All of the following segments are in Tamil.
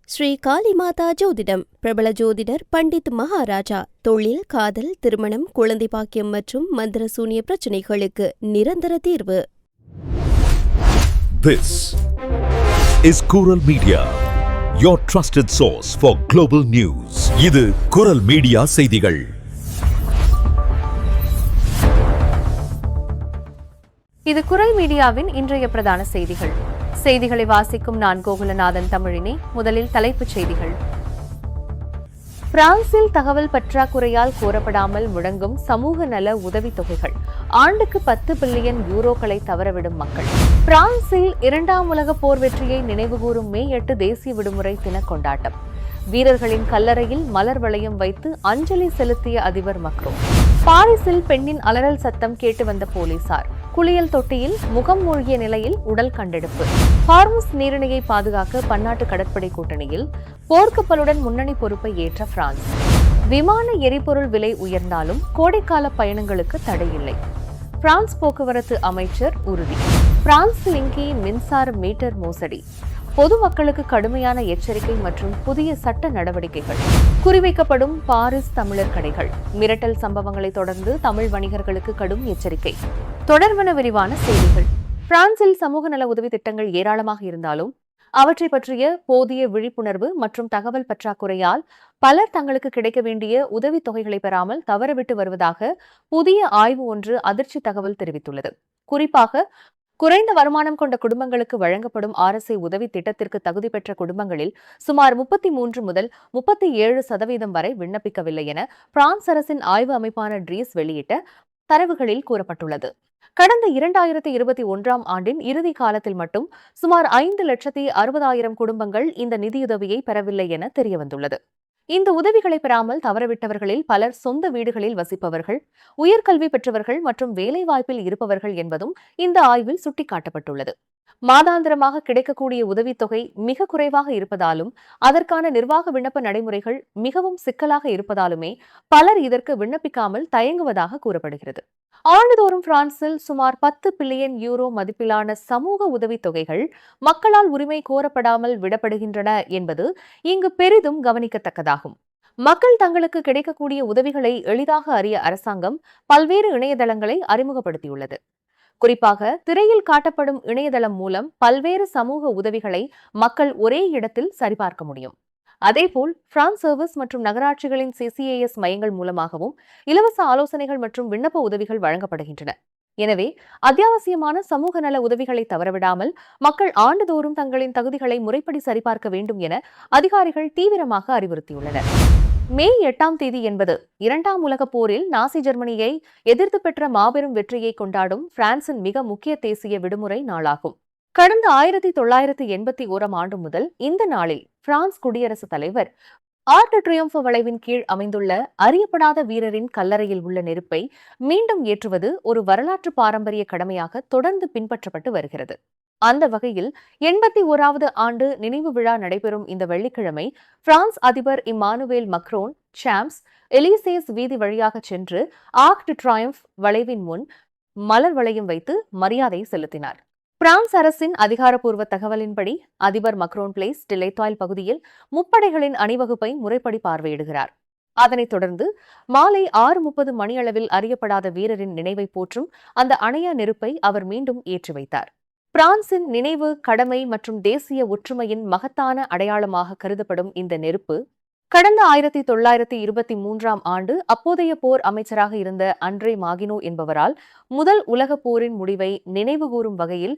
ஸ்ரீ காளிமாதா ஜோதிடம் பிரபல ஜோதிடர் பண்டித் மகாராஜா. தொழில், காதல், திருமணம், குழந்தை பாக்கியம் மற்றும் மந்திர சூனிய பிரச்சனைகளுக்கு நிரந்தர தீர்வு. This is Kural Media, your trusted source for global news. இது குரல் மீடியா செய்திகள். இது குரல் மீடியாவின் இன்றைய பிரதான செய்திகள். செய்திகளை வாசிக்கும் நான் கோகுலநாதன் தமிழினி. முதலில் தலைப்புச் செய்திகள். பிரான்சில் தகவல் பற்றாக்குறையால் கோரப்படாமல் முழங்கும் சமூக நல உதவித்தொகைகள். ஆண்டுக்கு 10 பில்லியன் யூரோக்களை தவறவிடும் மக்கள். பிரான்சில் 2ஆம் உலக போர் வெற்றியை நினைவுகூரும் மே 8 தேசிய விடுமுறை தின கொண்டாட்டம். வீரர்களின் கல்லறையில் மலர் வளையம் வைத்து அஞ்சலி செலுத்திய அதிபர் மக்ரோன். பாரிஸில் பெண்ணின் அலறல் சத்தம் கேட்டு வந்த போலீசார். குளியல் தொட்டியில் முகம் மூழ்கிய நிலையில் உடல் கண்டெடுப்பு. ஹார்முஸ் நீரிணையை பாதுகாக்க பன்னாட்டு கடற்படை கூட்டணியில் போர்க்கப்பலுடன் முன்னணி பொறுப்பை ஏற்ற பிரான்ஸ். விமான எரிபொருள் விலை உயர்ந்தாலும் கோடைக்கால பயணங்களுக்கு தடையில்லை. பிரான்ஸ் போக்குவரத்து அமைச்சர் உறுதி. பிரான்ஸ் லிங்கி மின்சார மீட்டர் மோசடி. பொதுமக்களுக்கு கடுமையான எச்சரிக்கை மற்றும் புதிய சட்ட நடவடிக்கைகள். குறிவைக்கப்படும் பாரிஸ் தமிழர் கடைகள். மிரட்டல் சம்பவங்களை தொடர்ந்து தமிழ் வணிகர்களுக்கு கடும் எச்சரிக்கை. தொடர்பான விரிவான செய்திகள். பிரான்சில் சமூக நல உதவி திட்டங்கள் ஏராளமாக இருந்தாலும் அவற்றை பற்றிய போதிய விழிப்புணர்வு மற்றும் தகவல் பற்றாக்குறையால் பலர் தங்களுக்கு கிடைக்க வேண்டிய உதவித் தொகைகளை பெறாமல் தவறவிட்டு வருவதாக புதிய ஆய்வு ஒன்று அதிர்ச்சி தகவல் தெரிவித்துள்ளது. குறிப்பாக குறைந்த வருமானம் கொண்ட குடும்பங்களுக்கு வழங்கப்படும் RSA உதவி திட்டத்திற்கு தகுதி பெற்ற குடும்பங்களில் சுமார் 33 முதல் 37% வரை விண்ணப்பிக்கவில்லை என பிரான்ஸ் அரசின் ஆய்வு அமைப்பான ட்ரீஸ் வெளியிட்ட தரவுகளில் கூறப்பட்டுள்ளது. கடந்த 2021ஆம் ஆண்டின் இறுதி காலத்தில் மட்டும் சுமார் 5,60,000 குடும்பங்கள் இந்த நிதியுதவியை பெறவில்லை என தெரியவந்துள்ளது. இந்த உதவிகளை பெறாமல் தவறவிட்டவர்களில் பலர் சொந்த வீடுகளில் வசிப்பவர்கள், உயர்கல்வி பெற்றவர்கள் மற்றும் வேலைவாய்ப்பில் இருப்பவர்கள் என்பதும் இந்த ஆய்வில் சுட்டிக்காட்டப்பட்டுள்ளது. மாதாந்திரமாக கிடைக்கக்கூடிய உதவித்தொகை மிக குறைவாக இருப்பதாலும் அதற்கான நிர்வாக விண்ணப்ப நடைமுறைகள் மிகவும் சிக்கலாக இருப்பதாலுமே பலர் இதற்கு விண்ணப்பிக்காமல் தயங்குவதாக கூறப்படுகிறது. ஆண்டுதோறும் பிரான்சில் சுமார் 10 பில்லியன் யூரோ மதிப்பிலான சமூக உதவித் தொகைகள் மக்களால் உரிமை கோரப்படாமல் விடப்படுகின்றன என்பது இங்கு பெரிதும் கவனிக்கத்தக்கதாகும். மக்கள் தங்களுக்கு கிடைக்கக்கூடிய உதவிகளை எளிதாக அறிய அரசாங்கம் பல்வேறு இணையதளங்களை அறிமுகப்படுத்தியுள்ளது. குறிப்பாக திரையில் காட்டப்படும் இணையதளம் மூலம் பல்வேறு சமூக உதவிகளை மக்கள் ஒரே இடத்தில் சரிபார்க்க முடியும். அதேபோல் பிரான்ஸ் சர்வீஸ் மற்றும் நகராட்சிகளின் CCAS மையங்கள் மூலமாகவும் இலவச ஆலோசனைகள் மற்றும் விண்ணப்ப உதவிகள் வழங்கப்படுகின்றன. எனவே அத்தியாவசியமான சமூக நல உதவிகளை தவறவிடாமல் மக்கள் ஆண்டுதோறும் தங்களின் தகுதிகளை முறைப்படி சரிபார்க்க வேண்டும் என அதிகாரிகள் தீவிரமாக அறிவுறுத்தியுள்ளனர். மே 8ஆம் தேதி என்பது 2ஆம் உலக போரில் நாசி ஜெர்மனியை எதிர்த்து பெற்ற மாபெரும் வெற்றியை கொண்டாடும் பிரான்சின் மிக முக்கிய தேசிய விடுமுறை நாளாகும். கடந்த 1981ஆம் ஆண்டு முதல் இந்த நாளில் பிரான்ஸ் குடியரசுத் தலைவர் ஆர்ட் டு ட்ரியோம்ஃப் வளைவின் கீழ் அமைந்துள்ள அறியப்படாத வீரரின் கல்லறையில் உள்ள நெருப்பை மீண்டும் ஏற்றுவது ஒரு வரலாற்று பாரம்பரிய கடமையாக தொடர்ந்து பின்பற்றப்பட்டு வருகிறது. அந்த வகையில் 81வது ஆண்டு நினைவு விழா நடைபெறும் இந்த வெள்ளிக்கிழமை பிரான்ஸ் அதிபர் இம்மானுவேல் மக்ரோன் சாம்ஸ் எலிசேஸ் வீதி வழியாக சென்று ஆர்க் டு ட்ரியோம்ஃப் வளைவின் முன் மலர் வளையம் வைத்து மரியாதை செலுத்தினார். பிரான்ஸ் அரசின் அதிகாரப்பூர்வ தகவலின்படி அதிபர் மக்ரோன் பிளேஸ் டிலைத்தாயில் பகுதியில் முப்படைகளின் அணிவகுப்பை முறைப்படி பார்வையிடுகிறார். அதனைத் தொடர்ந்து மாலை 6:30 மணியளவில் அறியப்படாத வீரரின் நினைவை போற்றும் அந்த அணையா நெருப்பை அவர் மீண்டும் ஏற்றி வைத்தார். பிரான்சின் நினைவு, கடமை மற்றும் தேசிய ஒற்றுமையின் மகத்தான அடையாளமாக கருதப்படும் இந்த நெருப்பு கடந்த 1923ஆம் ஆண்டு அப்போதைய போர் அமைச்சராக இருந்த அண்ட்ரே மாகினோ என்பவரால் முதல் உலக போரின் முடிவை நினைவுகூரும் வகையில்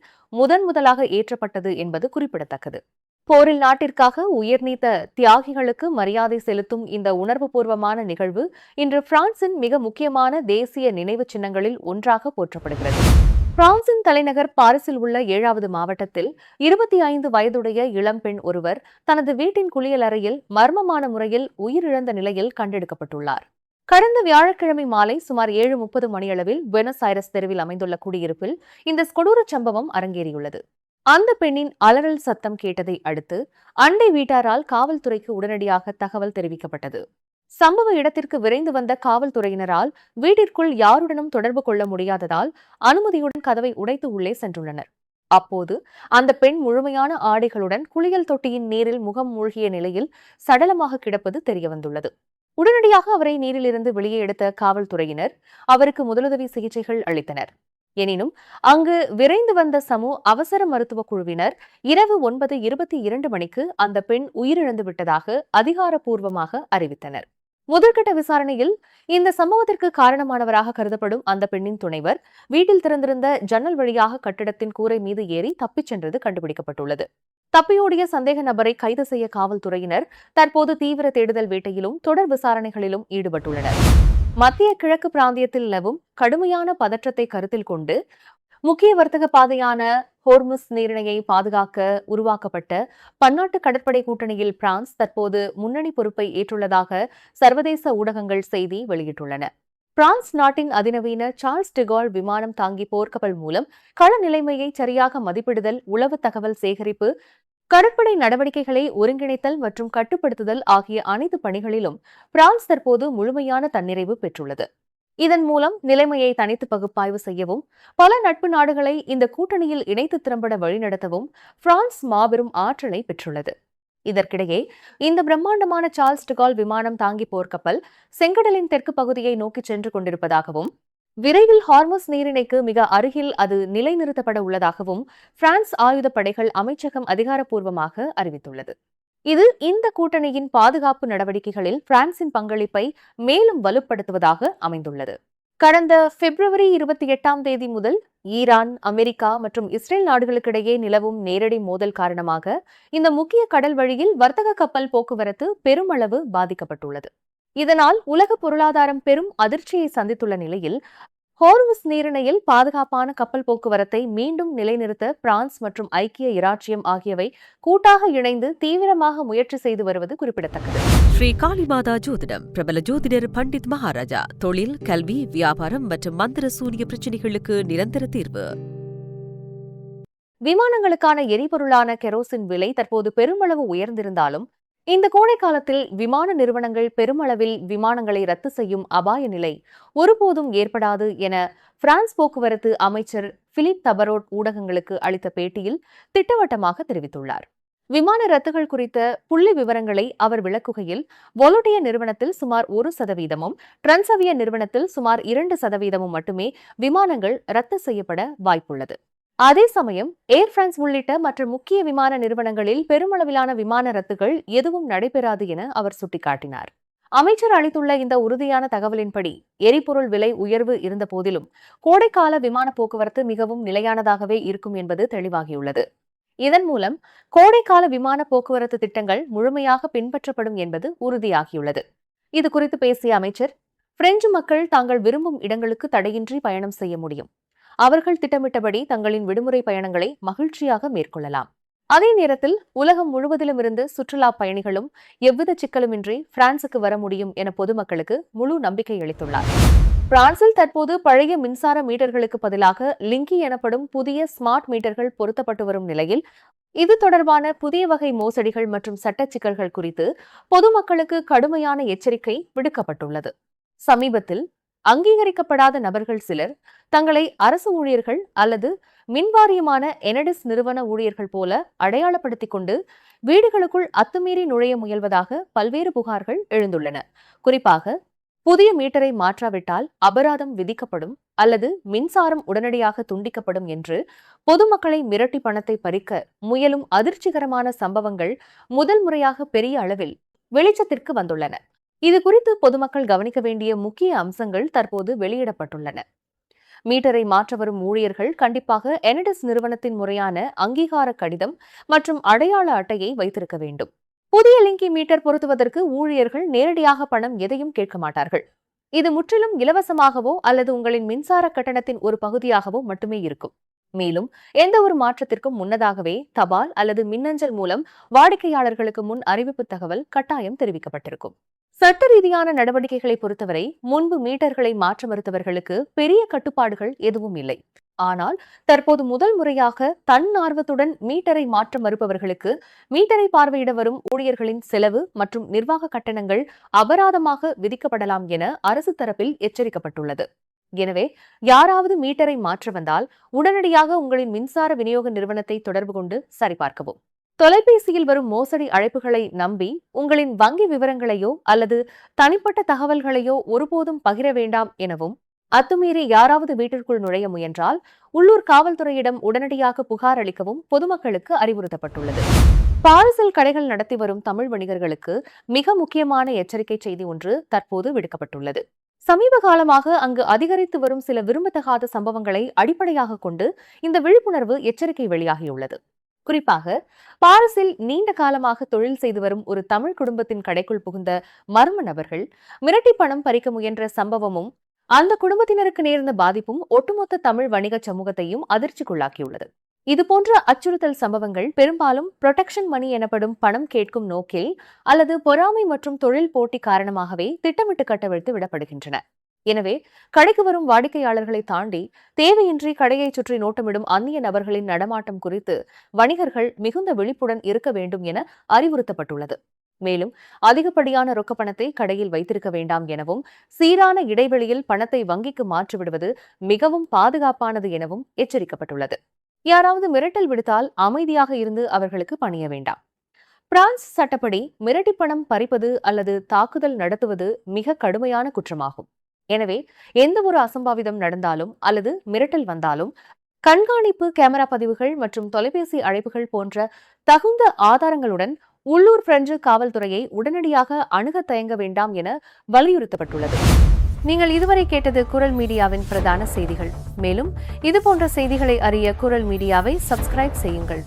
முதலாக ஏற்றப்பட்டது என்பது குறிப்பிடத்தக்கது. போரில் நாட்டிற்காக உயிர் நீத்த தியாகிகளுக்கு மரியாதை செலுத்தும் இந்த உணர்வுபூர்வமான நிகழ்வு இன்று பிரான்சின் மிக முக்கியமான தேசிய நினைவு சின்னங்களில் ஒன்றாக போற்றப்படுகிறது. பிரான்சின் தலைநகர் பாரிஸில் உள்ள 7வது மாவட்டத்தில் 25 வயதுடைய இளம்பெண் ஒருவர் தனது வீட்டின் குளியலறையில் மர்மமான முறையில் உயிரிழந்த நிலையில் கண்டெடுக்கப்பட்டுள்ளார். கடந்த வியாழக்கிழமை மாலை சுமார் 7:30 மணியளவில் புவனஸ் ஐரஸ் தெருவில் அமைந்துள்ள குடியிருப்பில் இந்த கொடூர சம்பவம் அரங்கேறியுள்ளது. அந்த பெண்ணின் அலறல் சத்தம் கேட்டதை அடுத்து அண்டை வீட்டாரால் காவல்துறைக்கு உடனடியாக தகவல் தெரிவிக்கப்பட்டது. சம்பவ இடத்திற்கு விரைந்து வந்த காவல்துறையினரால் வீட்டிற்குள் யாருடனும் தொடர்பு கொள்ள முடியாததால் அனுமதியுடன் கதவை உடைத்து உள்ளே சென்றுள்ளனர். அப்போது அந்த பெண் முழுமையான ஆடைகளுடன் குளியல் தொட்டியின் நீரில் முகம் மூழ்கிய நிலையில் சடலமாக கிடப்பது தெரியவந்துள்ளது. உடனடியாக அவரை நீரிலிருந்து வெளியே எடுத்த காவல்துறையினர் அவருக்கு முதலுதவி சிகிச்சைகள் அளித்தனர். எனினும் அங்கு விரைந்து வந்த சமு அவசர மருத்துவ குழுவினர் இரவு 9:22 மணிக்கு அந்த பெண் உயிரிழந்து விட்டதாக அதிகாரப்பூர்வமாக அறிவித்தனர். முதற்கட்ட விசாரணையில் இந்த சம்பவத்திற்கு காரணமானவராக கருதப்படும் அந்த பெண்ணின் துணைவர் வீட்டில் திறந்திருந்த ஜன்னல் வழியாக கட்டிடத்தின் கூரை மீது ஏறி தப்பிச் சென்றது கண்டுபிடிக்கப்பட்டுள்ளது. தப்பியோடிய சந்தேக நபரை கைது செய்ய காவல்துறையினர் தற்போது தீவிர தேடுதல் வேட்டையிலும் தொடர் விசாரணைகளிலும் ஈடுபட்டுள்ளனர். மத்திய கிழக்கு பிராந்தியத்தில் நிலவும் கடுமையான பதற்றத்தை கருத்தில் கொண்டு முக்கிய வர்த்தக பாதையான ஹோர்முஸ் நீரிணையை பாதுகாக்க உருவாக்கப்பட்ட பன்னாட்டு கடற்படை கூட்டணியில் பிரான்ஸ் தற்போது முன்னணி பொறுப்பை ஏற்றுள்ளதாக சர்வதேச ஊடகங்கள் செய்தி வெளியிட்டுள்ளன. பிரான்ஸ் நாட்டின் அதிநவீன சார்ல்ஸ் டிகால் விமானம் தாங்கி போர்க்கப்பல் மூலம் கள நிலைமையை சரியாக மதிப்பிடுதல், உளவு தகவல் சேகரிப்பு, கடற்படை நடவடிக்கைகளை ஒருங்கிணைத்தல் மற்றும் கட்டுப்படுத்துதல் ஆகிய அனைத்து பணிகளிலும் பிரான்ஸ் தற்போது முழுமையான தன்னிறைவு பெற்றுள்ளது. இதன் மூலம் நிலைமையை தனித்து பகுப்பாய்வு செய்யவும் பல நட்பு நாடுகளை இந்த கூட்டணியில் இணைத்து திறம்பட வழிநடத்தவும் பிரான்ஸ் மாபெரும் ஆற்றலை பெற்றுள்ளது. இதற்கிடையே இந்த பிரம்மாண்டமான சார்ல்ஸ் டிகால் விமானம் தாங்கி போர்க்கப்பல் செங்கடலின் தெற்கு பகுதியை நோக்கி சென்று கொண்டிருப்பதாகவும் விரைவில் ஹார்முஸ் நீரிணைக்கு மிக அருகில் அது நிலைநிறுத்தப்பட உள்ளதாகவும் பிரான்ஸ் ஆயுதப்படைகள் அமைச்சகம் அதிகாரப்பூர்வமாக அறிவித்துள்ளது. இது இந்த கூட்டணியின் பாதுகாப்பு நடவடிக்கைகளில் பிரான்சின் பங்களிப்பை மேலும் வலுப்படுத்துவதாக அமைந்துள்ளது. கடந்த பிப்ரவரி 28 முதல் ஈரான், அமெரிக்கா மற்றும் இஸ்ரேல் நாடுகளுக்கிடையே நிலவும் நேரடி மோதல் காரணமாக இந்த முக்கிய கடல் வழியில் வர்த்தக கப்பல் போக்குவரத்து பெருமளவு பாதிக்கப்பட்டுள்ளது. இதனால் உலக பொருளாதாரம் பெரும் அதிர்ச்சியை சந்தித்துள்ள நிலையில் ஹோர்முஸ் நீரிணையில் பாதுகாப்பான கப்பல் போக்குவரத்தை மீண்டும் நிலைநிறுத்த பிரான்ஸ் மற்றும் ஐக்கிய இராச்சியம் ஆகியவை கூட்டாக இணைந்து தீவிரமாக முயற்சி செய்து வருவது குறிப்பிடத்தக்கது. ஸ்ரீ காளிமாதா ஜோதிடம் பிரபல ஜோதிடர் பண்டித் மகாராஜா. தொழில், கல்வி, வியாபாரம் மற்றும் மந்திர சூனிய பிரச்சினைகளுக்கு நிரந்தர தீர்வு. விமானங்களுக்கான எரிபொருளான கெரோசின் விலை தற்போது பெருமளவு உயர்ந்திருந்தாலும் இந்த கோடை காலத்தில் விமான நிறுவனங்கள் பெருமளவில் விமானங்களை ரத்து செய்யும் அபாய நிலை ஒருபோதும் ஏற்படாது என பிரான்ஸ் போக்குவரத்து அமைச்சர் பிலிப் தபரோட் ஊடகங்களுக்கு அளித்த பேட்டியில் திட்டவட்டமாக தெரிவித்துள்ளார். விமான ரத்துகள் குறித்த புள்ளி விவரங்களை அவர் விளக்குகையில், வொலோட்டிய நிறுவனத்தில் சுமார் 1%, டிரான்சவியா நிறுவனத்தில் சுமார் 2% மட்டுமே விமானங்கள் ரத்து செய்யப்பட வாய்ப்புள்ளது. அதே சமயம் ஏர் பிரான்ஸ் உள்ளிட்ட மற்ற முக்கிய விமான நிறுவனங்களில் பெருமளவிலான விமான ரத்துகள் எதுவும் நடைபெறாது என அவர் சுட்டிக்காட்டினார். அமைச்சர் அளித்துள்ள இந்த உறுதியான தகவலின்படி எரிபொருள் விலை உயர்வு இருந்த போதிலும் கோடைக்கால விமான போக்குவரத்து மிகவும் நிலையானதாகவே இருக்கும் என்பது தெளிவாகியுள்ளது. இதன் மூலம் கோடைக்கால விமான போக்குவரத்து திட்டங்கள் முழுமையாக பின்பற்றப்படும் என்பது உறுதியாகியுள்ளது. இது குறித்து பேசிய அமைச்சர், பிரெஞ்சு மக்கள் தாங்கள் விரும்பும் இடங்களுக்கு தடையின்றி பயணம் செய்ய முடியும். அவர்கள் திட்டமிட்டபடி தங்களின் விடுமுறை பயணங்களை மகிழ்ச்சியாக மேற்கொள்ளலாம். அதே நேரத்தில் உலகம் முழுவதிலும் இருந்து சுற்றுலா பயணிகளும் எவ்வித சிக்கலுமின்றி பிரான்சுக்கு வர முடியும் என பொதுமக்களுக்கு முழு நம்பிக்கை அளித்துள்ளார். பிரான்சில் தற்போது பழைய மின்சார மீட்டர்களுக்கு பதிலாக லிங்கி எனப்படும் புதிய ஸ்மார்ட் மீட்டர்கள் பொருத்தப்பட்டு வரும் நிலையில் இது தொடர்பான புதிய வகை மோசடிகள் மற்றும் சட்ட சிக்கல்கள் குறித்து பொதுமக்களுக்கு கடுமையான எச்சரிக்கை விடுக்கப்பட்டுள்ளது. சமீபத்தில் அங்கீகரிக்கப்படாத நபர்கள் சிலர் தங்களை அரசு ஊழியர்கள் அல்லது மின்வாரியமான எனடிஸ் நிறுவன ஊழியர்கள் போல அடையாளப்படுத்திக் கொண்டு வீடுகளுக்குள் அத்துமீறி நுழைய முயல்வதாக பல்வேறு புகார்கள் எழுந்துள்ளன. குறிப்பாக புதிய மீட்டரை மாற்றாவிட்டால் அபராதம் விதிக்கப்படும் அல்லது மின்சாரம் உடனடியாக துண்டிக்கப்படும் என்று பொதுமக்களை மிரட்டி பணத்தை பறிக்க முயலும் அதிர்ச்சிகரமான சம்பவங்கள் முதல் முறையாக பெரிய அளவில் வெளிச்சத்திற்கு வந்துள்ளன. இது குறித்து பொதுமக்கள் கவனிக்க வேண்டிய முக்கிய அம்சங்கள் தற்போது வெளியிடப்பட்டுள்ளன. மீட்டரை மாற்ற வரும் ஊழியர்கள் கண்டிப்பாக எனடிஸ் நிறுவனத்தின் முறையான அங்கீகார கடிதம் மற்றும் அடையாள அட்டையை வைத்திருக்க வேண்டும். புதிய லிங்கி மீட்டர் பொருத்துவதற்கு ஊழியர்கள் நேரடியாக பணம் எதையும் கேட்க மாட்டார்கள். இது முற்றிலும் இலவசமாகவோ அல்லது உங்களின் மின்சார கட்டணத்தின் ஒரு பகுதியாகவோ மட்டுமே இருக்கும். மேலும் எந்த ஒரு மாற்றத்திற்கும் முன்னதாகவே தபால் அல்லது மின்னஞ்சல் மூலம் வாடிக்கையாளர்களுக்கு முன் அறிவிப்பு தகவல் கட்டாயம் தெரிவிக்கப்பட்டிருக்கும். சட்ட ரீதியான நடவடிக்கைகளை பொறுத்தவரை முன்பு மீட்டர்களை மாற்ற மறுத்தவர்களுக்கு பெரிய கட்டுப்பாடுகள் எதுவும் இல்லை. ஆனால் தற்போது முதல் முறையாக தன்னார்வத்துடன் மீட்டரை மாற்ற மறுப்பவர்களுக்கு மீட்டரை பார்வையிட வரும் ஊழியர்களின் செலவு மற்றும் நிர்வாக கட்டணங்கள் அபராதமாக விதிக்கப்படலாம் என அரசு தரப்பில் எச்சரிக்கப்பட்டுள்ளது. எனவே யாராவது மீட்டரை மாற்ற வந்தால் உடனடியாக உங்களின் மின்சார விநியோக நிறுவனத்தை தொடர்பு கொண்டு சரிபார்க்கவும். தொலைபேசியில் வரும் மோசடி அழைப்புகளை நம்பி உங்களின் வங்கி விவரங்களையோ அல்லது தனிப்பட்ட தகவல்களையோ ஒருபோதும் பகிர வேண்டாம் எனவும், அத்துமீறி யாராவது வீட்டிற்குள் நுழைய முயன்றால் உள்ளூர் காவல்துறையிடம் உடனடியாக புகார் அளிக்கவும் பொதுமக்களுக்கு அறிவுறுத்தப்பட்டுள்ளது. பாரிஸில் கடைகள் நடத்தி வரும் தமிழ் வணிகர்களுக்கு மிக முக்கியமான எச்சரிக்கை செய்தி ஒன்று தற்போது விடுக்கப்பட்டுள்ளது. சமீப காலமாக அங்கு அதிகரித்து வரும் சில விரும்பத்தகாத சம்பவங்களை அடிப்படையாக கொண்டு இந்த விழிப்புணர்வு எச்சரிக்கை வெளியாகியுள்ளது. குறிப்பாக பாரிஸில் நீண்ட காலமாக தொழில் செய்து வரும் ஒரு தமிழ் குடும்பத்தின் கடைக்குள் புகுந்த மர்ம நபர்கள் மிரட்டி பணம் பறிக்க முயன்ற சம்பவமும் அந்த குடும்பத்தினருக்கு நேர்ந்த பாதிப்பும் ஒட்டுமொத்த தமிழ் வணிக சமூகத்தையும் அதிர்ச்சிக்குள்ளாக்கியுள்ளது. இதுபோன்ற அச்சுறுத்தல் சம்பவங்கள் பெரும்பாலும் புரொடெக்ஷன் மணி எனப்படும் பணம் கேட்கும் நோக்கில் அல்லது பொறாமை மற்றும் தொழில் போட்டி காரணமாகவே திட்டமிட்டு கட்டவிழ்த்து விடப்படுகின்றன. எனவே கடைக்கு வரும் வாடிக்கையாளர்களை தாண்டி தேவையின்றி கடையை சுற்றி நோட்டமிடும் அந்நிய நபர்களின் நடமாட்டம் குறித்து வணிகர்கள் மிகுந்த விழிப்புடன் இருக்க வேண்டும் என அறிவுறுத்தப்பட்டுள்ளது. மேலும் அதிகப்படியான ரொக்க பணத்தை கடையில் வைத்திருக்க வேண்டாம் எனவும், சீரான இடைவெளியில் பணத்தை வங்கிக்கு மாற்றிவிடுவது மிகவும் பாதுகாப்பானது எனவும் எச்சரிக்கப்பட்டுள்ளது. யாராவது மிரட்டல் விடுத்தால் அமைதியாக இருந்து அவர்களுக்கு பணிய வேண்டாம். பிரான்ஸ் சட்டப்படி மிரட்டி பணம் பறிப்பது அல்லது தாக்குதல் நடத்துவது மிக கடுமையான குற்றமாகும். எனவே எந்த ஒரு அசம்பாவிதம் நடந்தாலும் அல்லது மிரட்டல் வந்தாலும் கண்காணிப்பு கேமரா பதிவுகள் மற்றும் தொலைபேசி அழைப்புகள் போன்ற தகுந்த ஆதாரங்களுடன் உள்ளூர் பிரெஞ்சு காவல்துறையை உடனடியாக அணுக தயங்க வேண்டாம் என வலியுறுத்தப்பட்டுள்ளது. நீங்கள் இதுவரை கேட்டது குரல் மீடியாவின் பிரதான செய்திகள். மேலும் இதுபோன்ற செய்திகளை அறிய குரல் மீடியாவை சப்ஸ்கிரைப் செய்யுங்கள்.